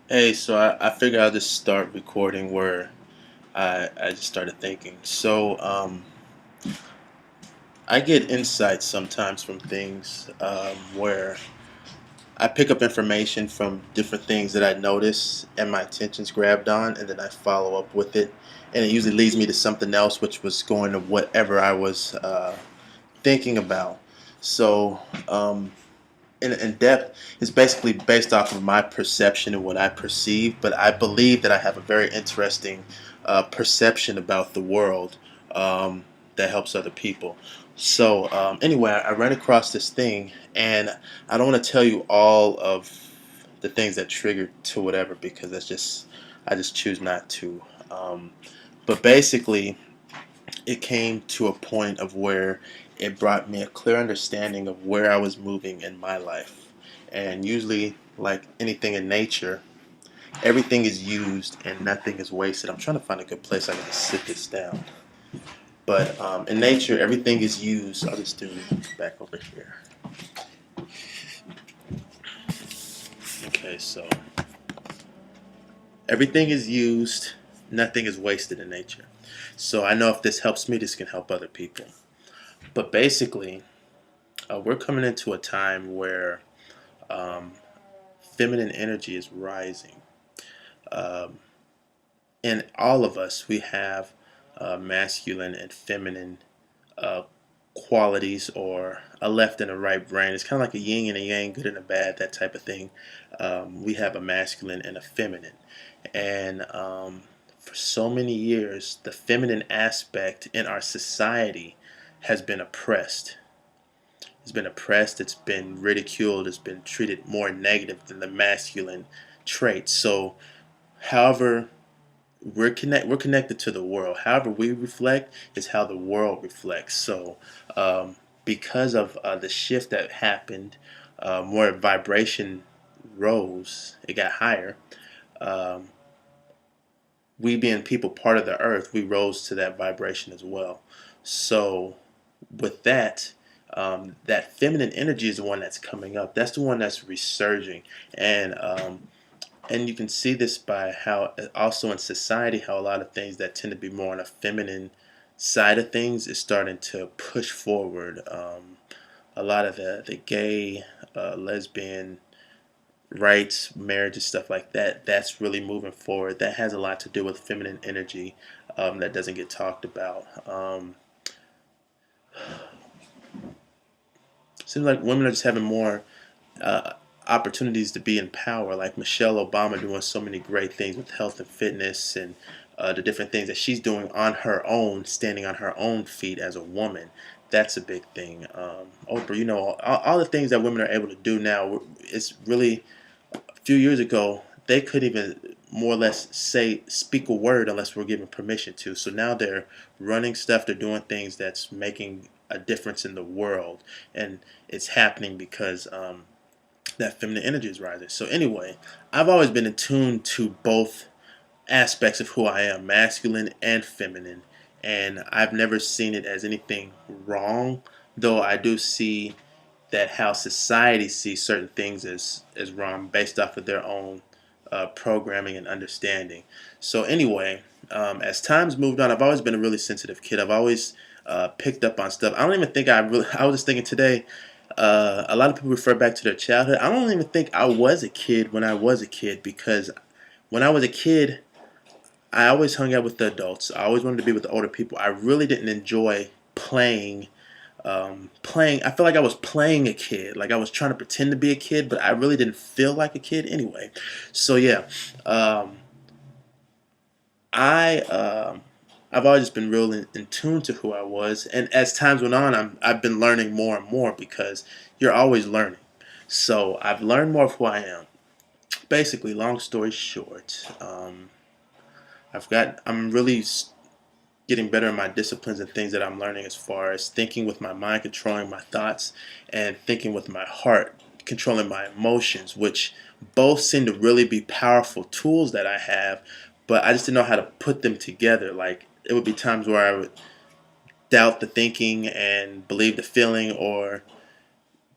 Hey, so I figured I'll just start recording where I just started thinking. I get insights sometimes from things where I pick up information from different things that I notice and my attention's grabbed on, and then I follow up with it. And it usually leads me to something else, which was going to whatever I was thinking about. So, um, in depth is basically based off of my perception and what I perceive, but I believe that I have a very interesting perception about the world that helps other people. Anyway, I ran across this thing, and I don't want to tell you all of the things that triggered to whatever because I just choose not to. Um, but basically, it came to a point of where it brought me a clear understanding of where I was moving in my life. And usually, like anything in nature, everything is used and nothing is wasted. I'm trying to find a good place I can just sit this down. But in nature, everything is used. I'll just do back over here. Okay, so everything is used, nothing is wasted in nature. So I know if this helps me, this can help other people. But basically, we're coming into a time where um, feminine energy is rising. Um, in all of us, we have masculine and feminine uh, qualities, or a left and a right brain. It's kind of like a yin and a yang, good and a bad, that type of thing. We have a masculine and a feminine. And for so many years, the feminine aspect in our society has been oppressed. It's been oppressed, it's been ridiculed, it's been treated more negative than the masculine traits. So, however, we're connected to the world. However we reflect is how the world reflects. Because of the shift that happened, more vibration rose. It got higher. Um, we being people part of the earth, we rose to that vibration as well. So with that, that feminine energy is the one that's coming up. That's the one that's resurging, and and you can see this by how also in society how a lot of things that tend to be more on a feminine side of things is starting to push forward. A lot of the gay, lesbian rights, marriages, stuff like that. That's really moving forward. That has a lot to do with feminine energy that doesn't get talked about. Seems like women are just having more uh, opportunities to be in power, like Michelle Obama doing so many great things with health and fitness and the different things that she's doing on her own, standing on her own feet as a woman. That's a big thing. Oprah, all the things that women are able to do now, it's really, a few years ago, they couldn't even more or less speak a word unless we're given permission to. So now they're running stuff, they're doing things that's making a difference in the world. And it's happening because that feminine energy is rising. So anyway, I've always been attuned to both aspects of who I am, masculine and feminine, and I've never seen it as anything wrong. Though I do see that how society sees certain things as wrong based off of their own programming and understanding. So anyway, as time's moved on, I've always been a really sensitive kid. I've always picked up on stuff. I don't even think I really. I was just thinking today. A lot of people refer back to their childhood. I don't even think I was a kid when I was a kid because when I was a kid, I always hung out with the adults. I always wanted to be with the older people. I really didn't enjoy playing. I felt like I was playing a kid, like I was trying to pretend to be a kid, but I really didn't feel like a kid anyway. So yeah, um, I I've always just been real in tune to who I was, and as times went on, I've been learning more and more because you're always learning. So I've learned more of who I am. Basically, long story short, I'm really getting better in my disciplines and things that I'm learning as far as thinking with my mind, controlling my thoughts, and thinking with my heart, controlling my emotions, which both seem to really be powerful tools that I have, but I just didn't know how to put them together. Like, it would be times where I would doubt the thinking and believe the feeling, or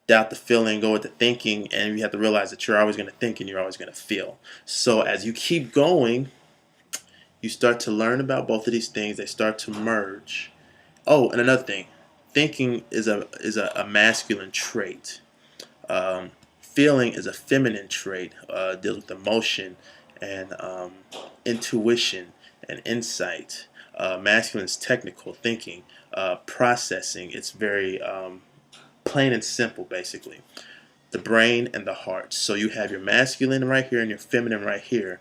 doubt the feeling, go with the thinking, and you have to realize that you're always going to think and you're always going to feel. So as you keep going, you start to learn about both of these things. They start to merge. Oh, and another thing, thinking is a masculine trait. Um, Feeling is a feminine trait. Deals with emotion and intuition and insight. Masculine is technical thinking, processing. It's very plain and simple, basically. The brain and the heart. So you have your masculine right here and your feminine right here.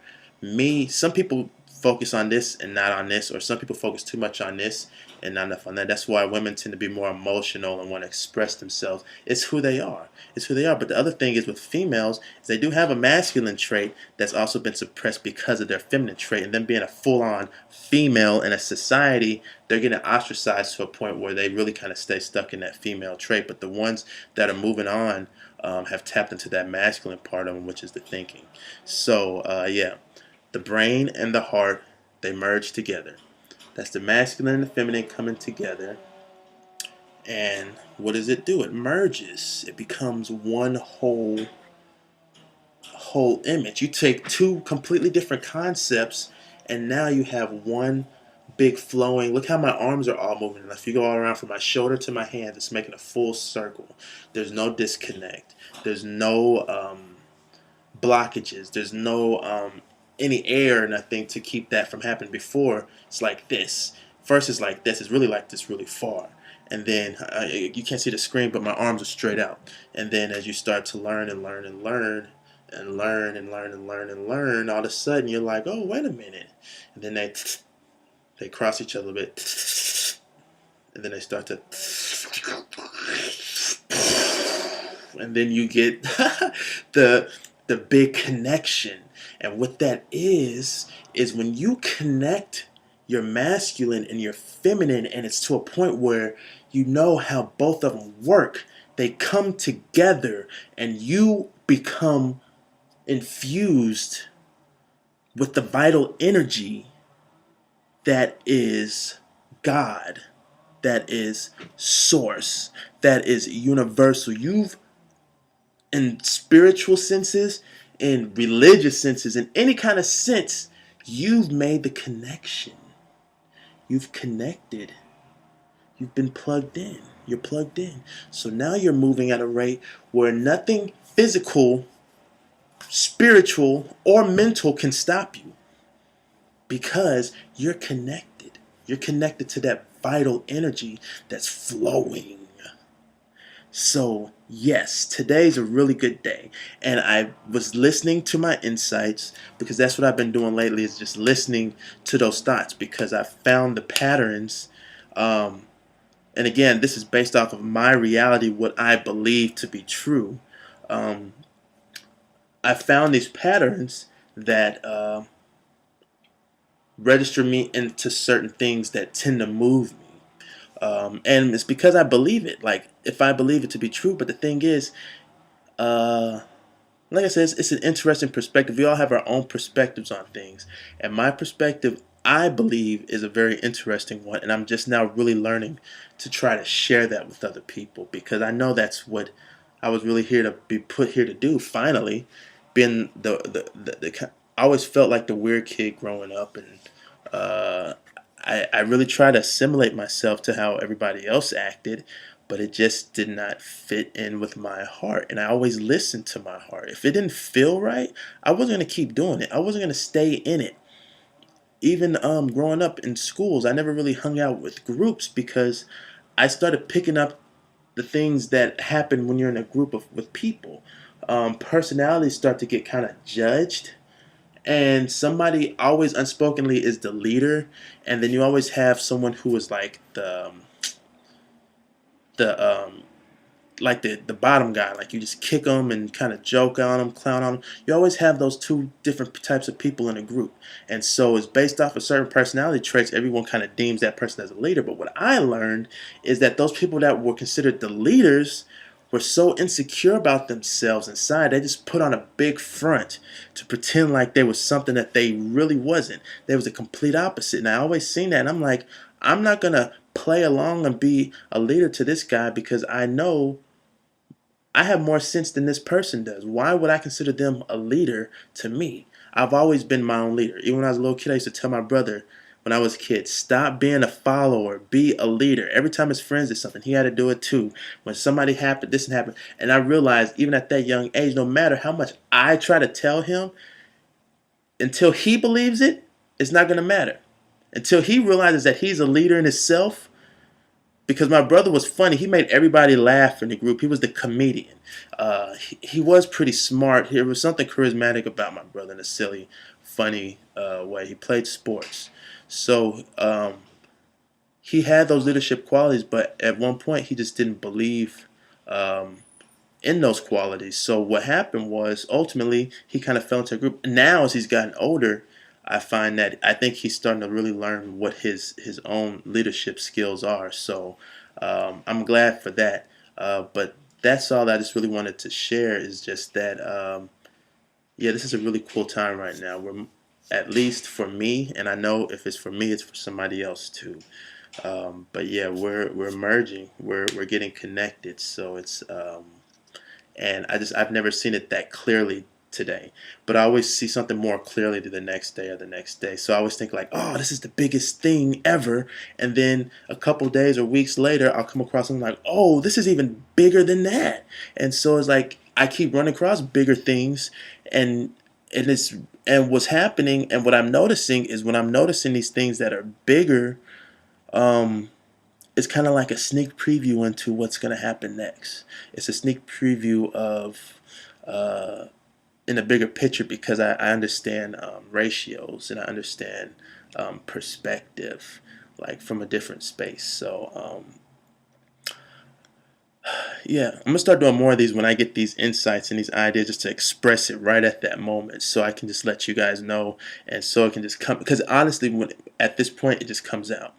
Some people focus on this and not on this, or some people focus too much on this and not enough on that. That's why women tend to be more emotional and want to express themselves. It's who they are. It's who they are. But the other thing is with females, is they do have a masculine trait that's also been suppressed because of their feminine trait, and them being a full-on female in a society, they're getting ostracized to a point where they really kind of stay stuck in that female trait. But the ones that are moving on have tapped into that masculine part of them, which is the thinking. So, yeah, the brain and the heart, they merge together. That's the masculine and the feminine coming together. And what does it do? It merges. It becomes one whole image. You take two completely different concepts, and now you have one big flowing. Look how my arms are all moving. And if you go all around from my shoulder to my hands, it's making a full circle. There's no disconnect. There's no blockages. There's no any air or nothing to keep that from happening. Before, it's like this. First it's like this. It's really like this really far. And then you can't see the screen, but my arms are straight out. And then as you start to learn and learn and learn and learn and learn and learn and learn, all of a sudden you're like, oh, wait a minute. And then they cross each other a bit. And then they start to, and then you get the big connection. And what that is when you connect your masculine and your feminine, and it's to a point where you know how both of them work. They come together, and you become infused with the vital energy that is God, that is source, that is universal. You've, in spiritual senses, in religious senses, in any kind of sense, you've made the connection. You've connected. You've been plugged in. You're plugged in. So now you're moving at a rate where nothing physical, spiritual, or mental can stop you, because you're connected. You're connected to that vital energy that's flowing. So, yes, today's a really good day. And I was listening to my insights, because that's what I've been doing lately, is just listening to those thoughts, because I found the patterns. And again, this is based off of my reality, what I believe to be true. I found these patterns that register me into certain things that tend to move me. And it's because I believe it. Like, if I believe it to be true. But the thing is, like I said, it's an interesting perspective. We all have our own perspectives on things. And my perspective, I believe, is a very interesting one. And I'm just now really learning to try to share that with other people, because I know that's what I was really here to be put here to do, finally. Being I always felt like the weird kid growing up, and I really tried to assimilate myself to how everybody else acted, but it just did not fit in with my heart. And I always listened to my heart. If it didn't feel right, I wasn't going to keep doing it. I wasn't going to stay in it. Even growing up in schools, I never really hung out with groups, because I started picking up the things that happen when you're in a group with people. Personalities start to get kind of judged, and somebody always unspokenly is the leader, and then you always have someone who is like the the bottom guy. Like, you just kick them and kind of joke on them, clown on them. You always have those two different types of people in a group, and so it's based off of certain personality traits. Everyone kind of deems that person as a leader. But what I learned is that those people that were considered the leaders were so insecure about themselves inside, they just put on a big front to pretend like they was something that they really wasn't. They was a complete opposite. And I always seen that, and I'm like, I'm not gonna play along and be a leader to this guy, because I know I have more sense than this person does. Why would I consider them a leader to me? I've always been my own leader. Even when I was a little kid, I used to tell my brother when I was a kid, stop being a follower, be a leader. Every time his friends did something, he had to do it too. When somebody happened, this happened. And I realized even at that young age, no matter how much I try to tell him, until he believes it, it's not going to matter. Until he realizes that he's a leader in himself, because my brother was funny. He made everybody laugh in the group. He was the comedian. He was pretty smart. There was something charismatic about my brother in a silly, funny way. He played sports. So he had those leadership qualities, but at one point he just didn't believe um, in those qualities. So what happened was ultimately he kind of fell into a group. Now as he's gotten older, I find that I think he's starting to really learn what his own leadership skills are. So I'm glad for that. But that's all that I just really wanted to share is just that yeah, this is a really cool time right now. We're at least for me, and I know if it's for me, it's for somebody else too. But yeah, we're merging. We're getting connected. So it's and I've never seen it that clearly today, but I always see something more clearly the next day or the next day. So I always think like, oh, this is the biggest thing ever, and then a couple days or weeks later I'll come across something like, oh, this is even bigger than that. And so it's like I keep running across bigger things, and it's and what's happening and what I'm noticing is when I'm noticing these things that are bigger, um it's kind of like a sneak preview into what's going to happen next. It's a sneak preview of uh, in a bigger picture because I understand ratios and I understand perspective, like from a different space. So yeah, I'm gonna start doing more of these when I get these insights and these ideas, just to express it right at that moment, so I can just let you guys know, and so it can just come. Because honestly, when at this point, it just comes out.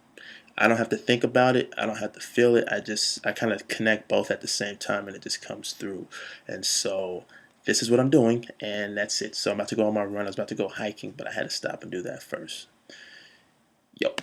I don't have to think about it. I don't have to feel it. I kind of connect both at the same time, and it just comes through. And so this is what I'm doing, and that's it. So I'm about to go on my run. I was about to go hiking, but I had to stop and do that first. Yo.